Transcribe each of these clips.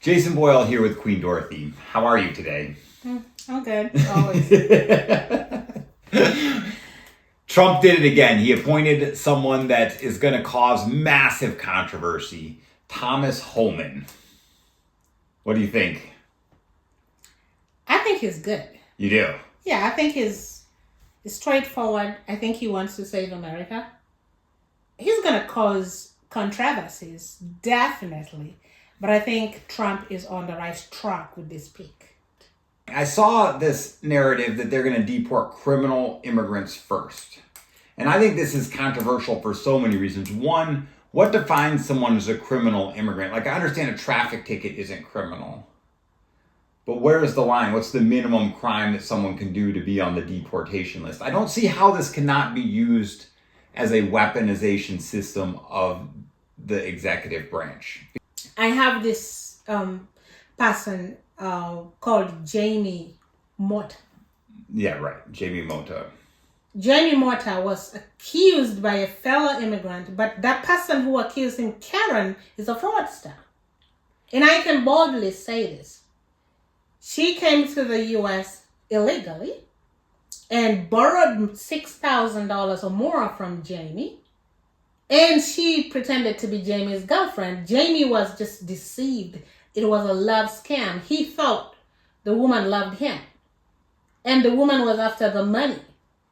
Jason Boyle here with Queen Dorothy. How are you today? I'm good, always. Trump did it again. He appointed someone that is going to cause massive controversy, Thomas Homan. What do you think? I think he's good. You do? Yeah, I think he's straightforward. I think he wants to save America. He's going to cause controversies, definitely. But I think Trump is on the right track with this pick. I saw this narrative that they're going to deport criminal immigrants first. And I think this is controversial for so many reasons. One, what defines someone as a criminal immigrant? Like, I understand a traffic ticket isn't criminal. But where is the line? What's the minimum crime that someone can do to be on the deportation list? I don't see how this cannot be used as a weaponization system of the executive branch. I have this person called Jaime Motta. Yeah, right. Jaime Motta. Jaime Motta was accused by a fellow immigrant, but that person who accused him, Karen, is a fraudster. And I can boldly say this. She came to the U.S. illegally and borrowed $6,000 or more from Jaime. And she pretended to be Jamie's girlfriend. Jaime was just deceived. It was a love scam. He thought the woman loved him. And the woman was after the money.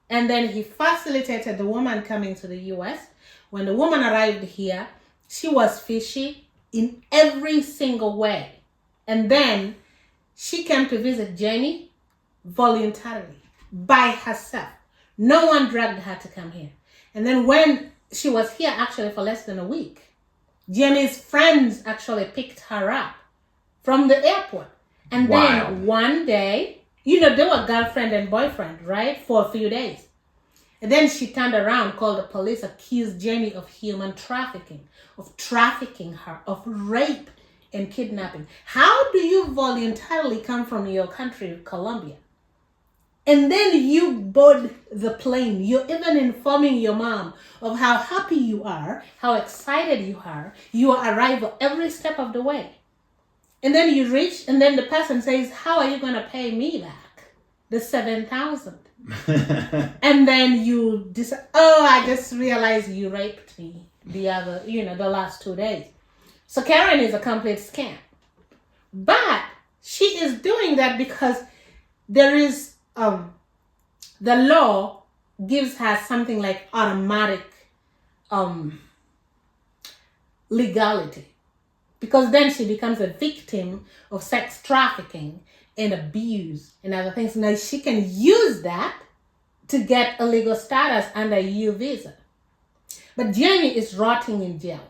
And then he facilitated the woman coming to the U.S. When the woman arrived here, she was fishy in every single way. And then she came to visit Jaime voluntarily, by herself. No one dragged her to come here. And then when she was here actually for less than a week, Jamie's friends actually picked her up from the airport. And then one day, they were girlfriend and boyfriend, right? For a few days. And then she turned around, called the police, accused Jaime of human trafficking, of trafficking her, of rape and kidnapping. How do you voluntarily come from your country, Colombia? And then you board the plane. You're even informing your mom of how happy you are, how excited you are, your arrival every step of the way. And then you reach, and then the person says, how are you going to pay me back the $7,000? And then you decide, I just realized you raped me the last 2 days. So Karen is a complete scam. But she is doing that because there is, the law gives her something like automatic legality. Because then she becomes a victim of sex trafficking and abuse and other things. Now she can use that to get a legal status under a EU visa. But Jaime is rotting in jail.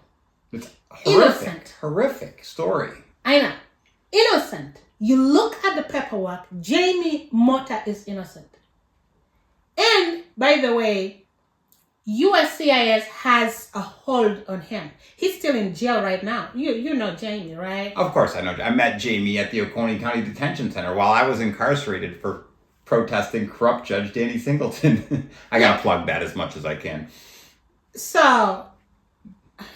It's horrific. Innocent. Horrific story. I know. Innocent. You look at the paperwork, Jaime Motta is innocent. And, by the way, USCIS has a hold on him. He's still in jail right now. You know Jaime, right? Of course I know. I met Jaime at the Oconee County Detention Center while I was incarcerated for protesting corrupt Judge Danny Singleton. I gotta plug that as much as I can. So,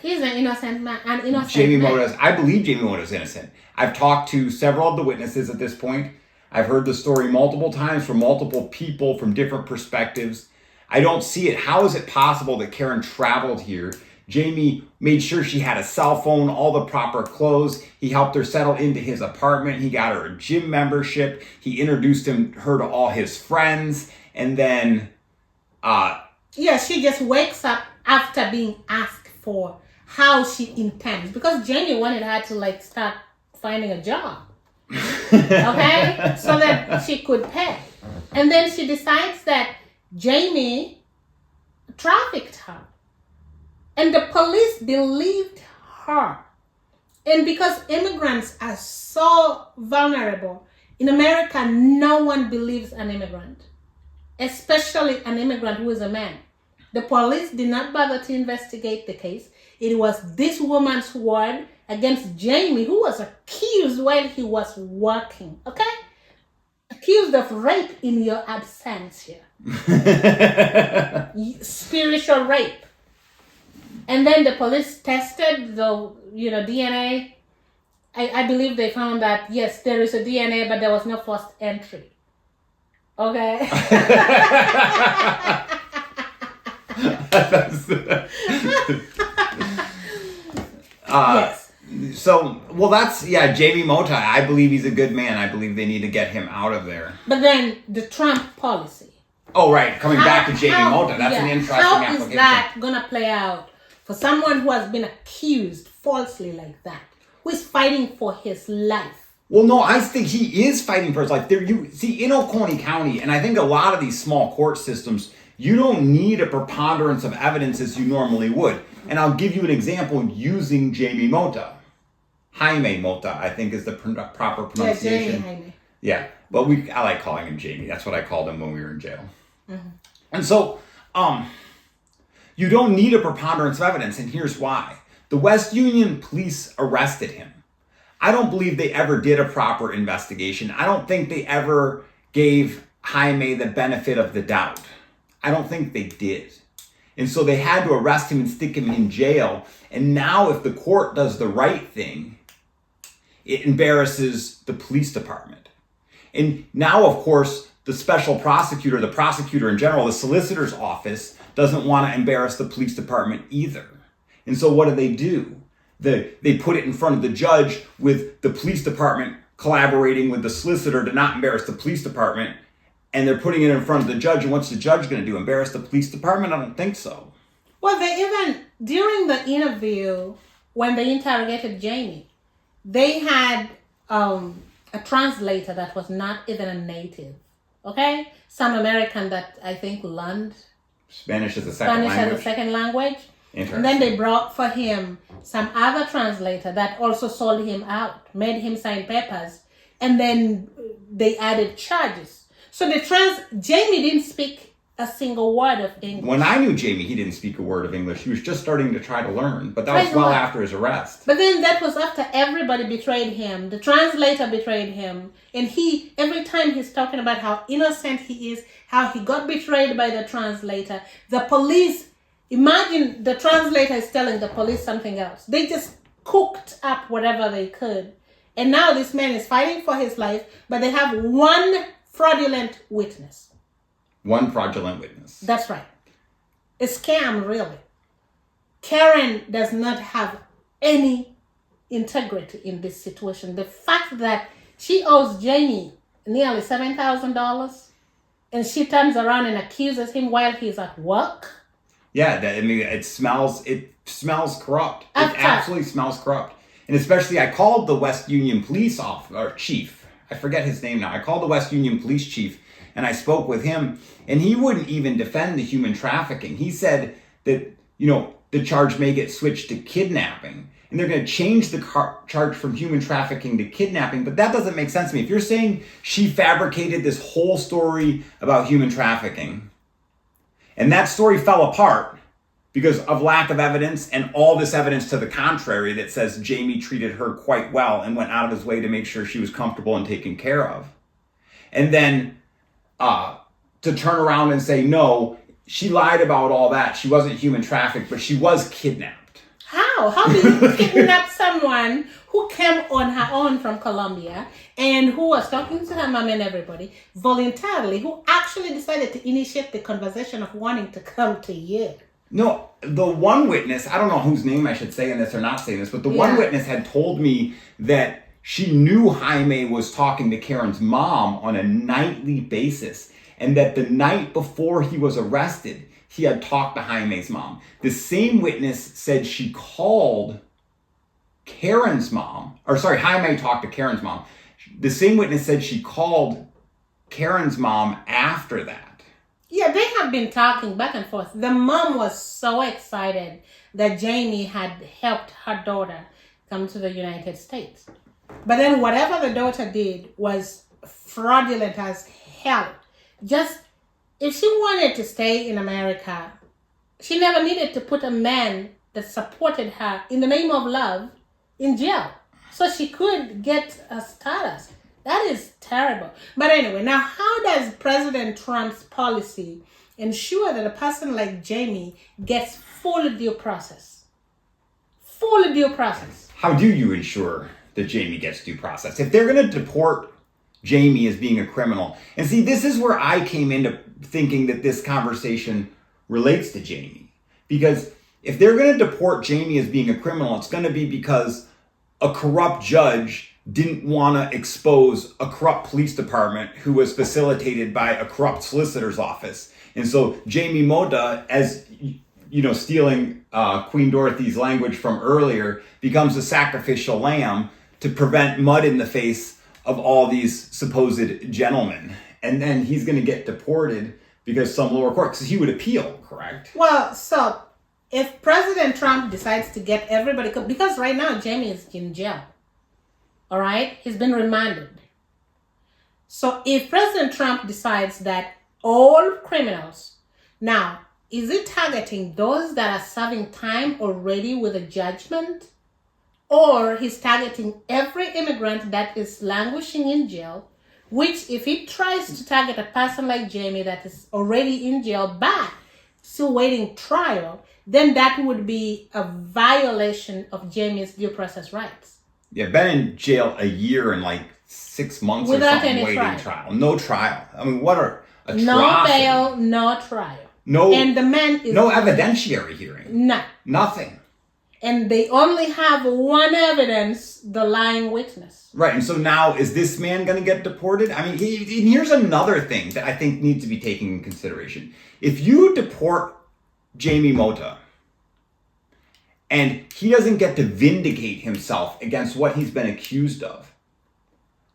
he's an innocent man. I believe Jaime Motta is innocent. I've talked to several of the witnesses at this point. I've heard the story multiple times from multiple people from different perspectives. I don't see it. How is it possible that Karen traveled here? Jaime made sure she had a cell phone, all the proper clothes. He helped her settle into his apartment. He got her a gym membership. He introduced her to all his friends. And then... she just wakes up after being asked for how she intends. Because Jaime wanted her to start finding a job. Okay? So that she could pay. And then she decides that Jaime trafficked her. And the police believed her. And because immigrants are so vulnerable, in America, no one believes an immigrant. Especially an immigrant who is a man. The police did not bother to investigate the case. It was this woman's word against Jaime, who was accused while he was working. Okay? Accused of rape in your absence here. Spiritual rape. And then the police tested the DNA I believe they found that, yes, there is a DNA, but there was no forced entry. Okay? Yes. So, well, that's, Jaime Motta. I believe he's a good man. I believe they need to get him out of there. But then the Trump policy. Oh, right. Coming back to Jaime Motta. That's an interesting application. How is that going to play out for someone who has been accused falsely like that? Who is fighting for his life? Well, no, I think he is fighting for his life. You see, in Oconee County, and I think a lot of these small court systems, you don't need a preponderance of evidence as you normally would. And I'll give you an example using Jaime Motta. Jaime Motta, I think, is the proper pronunciation. Yeah, Jaime. Yeah, but I like calling him Jamie. That's what I called him when we were in jail. Mm-hmm. And so, you don't need a preponderance of evidence, and here's why. The West Union police arrested him. I don't believe they ever did a proper investigation. I don't think they ever gave Jaime the benefit of the doubt. I don't think they did. And so they had to arrest him and stick him in jail. And now if the court does the right thing, it embarrasses the police department. And now, of course, the special prosecutor, the prosecutor in general, the solicitor's office doesn't want to embarrass the police department either. And so what do? They put it in front of the judge with the police department collaborating with the solicitor to not embarrass the police department. And they're putting it in front of the judge. And what's the judge going to do? Embarrass the police department? I don't think so. Well, they even, during the interview, when they interrogated Jamie, they had a translator that was not even a native. Okay? Some American that I think learned Spanish as a second language. And then they brought for him some other translator that also sold him out, made him sign papers, and then they added charges. So Jamie didn't speak a single word of English. When I knew Jamie, he didn't speak a word of English. He was just starting to try to learn, but that was well after his arrest. But then that was after everybody betrayed him. The translator betrayed him. And every time he's talking about how innocent he is, how he got betrayed by the translator, the police, imagine the translator is telling the police something else. They just cooked up whatever they could. And now this man is fighting for his life, but they have one fraudulent witness. One fraudulent witness. That's right. A scam, really. Karen does not have any integrity in this situation. The fact that she owes Jamie nearly $7,000 and she turns around and accuses him while he's at work. Yeah, it smells corrupt. It absolutely smells corrupt. And especially, I called the West Union police chief. I forget his name now. I called the West Union police chief and I spoke with him, and he wouldn't even defend the human trafficking. He said that, the charge may get switched to kidnapping, and they're going to change the charge from human trafficking to kidnapping, but that doesn't make sense to me. If you're saying she fabricated this whole story about human trafficking, and that story fell apart because of lack of evidence and all this evidence to the contrary that says Jamie treated her quite well and went out of his way to make sure she was comfortable and taken care of. And then to turn around and say, no, she lied about all that. She wasn't human trafficked, but she was kidnapped. How? How do you kidnap someone who came on her own from Colombia and who was talking to her mom and everybody voluntarily, who actually decided to initiate the conversation of wanting to come to you? No, the one witness, I don't know whose name I should say in this or not say this, but the one witness had told me that she knew Jaime was talking to Karen's mom on a nightly basis, and that the night before he was arrested, he had talked to Jaime's mom. The same witness said she called Karen's mom, Jaime talked to Karen's mom. The same witness said she called Karen's mom after that. Yeah, they have been talking back and forth. The mom was so excited that Jamie had helped her daughter come to the United States. But then whatever the daughter did was fraudulent as hell. Just, if she wanted to stay in America, she never needed to put a man that supported her in the name of love in jail so she could get a status. That is terrible. But anyway, now how does President Trump's policy ensure that a person like Jamie gets full due process? Full due process. How do you ensure that Jamie gets due process. If they're going to deport Jamie as being a criminal, and see, this is where I came into thinking that this conversation relates to Jamie. Because if they're going to deport Jamie as being a criminal, it's going to be because a corrupt judge didn't want to expose a corrupt police department who was facilitated by a corrupt solicitor's office. And so Jaime Motta, as you know, stealing Queen Dorothy's language from earlier, becomes a sacrificial lamb to prevent mud in the face of all these supposed gentlemen. And then he's going to get deported because some lower court, because he would appeal, correct? Well, so if President Trump decides to get everybody, because right now Jamie is in jail, all right? He's been remanded. So if President Trump decides that all criminals, now, is it targeting those that are serving time already with a judgment? Or he's targeting every immigrant that is languishing in jail, which if he tries to target a person like Jamie that is already in jail but still waiting trial, then that would be a violation of Jamie's due process rights. Yeah, been in jail a year and like 6 months Without or something any waiting trial. No trial. I mean, what are atrocity. No bail, no trial. No, and the man is no evidentiary hearing. No. Nothing. And they only have one evidence, the lying witness. Right, and so now is this man going to get deported? I mean, and here's another thing that I think needs to be taken in consideration. If you deport Jaime Motta and he doesn't get to vindicate himself against what he's been accused of,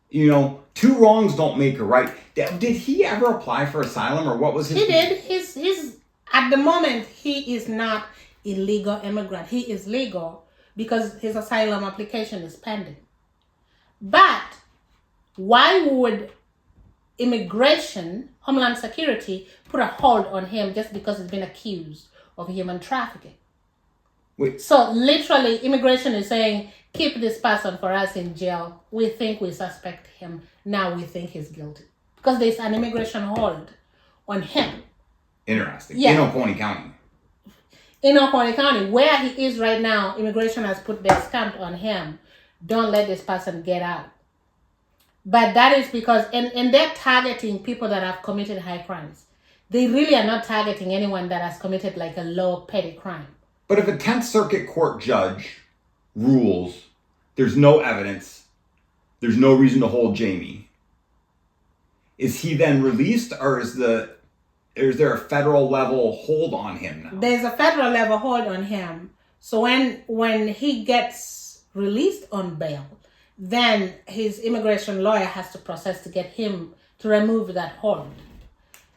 you know, two wrongs don't make a right. Did he ever apply for asylum, or what was his... He did. He's at the moment, he is not illegal immigrant. He is legal because his asylum application is pending. But why would immigration, Homeland Security, put a hold on him just because he's been accused of human trafficking? Wait. So literally, immigration is saying, keep this person for us in jail. We think we suspect him. Now we think he's guilty. Because there's an immigration hold on him. Interesting. Yeah. In Oconee County. In Oconee County, where he is right now, immigration has put their stamp on him. Don't let this person get out. But that is because, and they're targeting people that have committed high crimes. They really are not targeting anyone that has committed like a low petty crime. But if a 10th Circuit Court judge rules there's no evidence, there's no reason to hold Jamie, is he then released, or is there a federal level hold on him now? There's a federal level hold on him. So when he gets released on bail, then his immigration lawyer has to process to get him to remove that hold.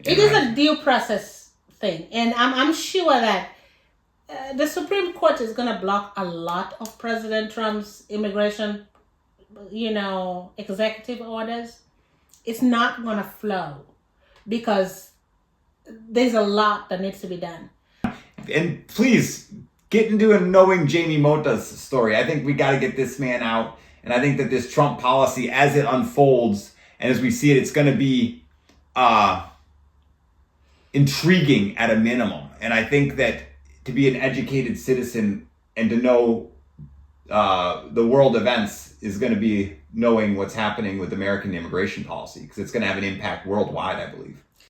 It is a due process thing. And I'm sure that the Supreme Court is going to block a lot of President Trump's immigration, executive orders. It's not going to flow because there's a lot that needs to be done. And please get into knowing Jaime Motta's story. I think we got to get this man out. And I think that this Trump policy, as it unfolds and as we see it, it's going to be intriguing at a minimum. And I think that to be an educated citizen and to know the world events is going to be knowing what's happening with American immigration policy, because it's going to have an impact worldwide, I believe.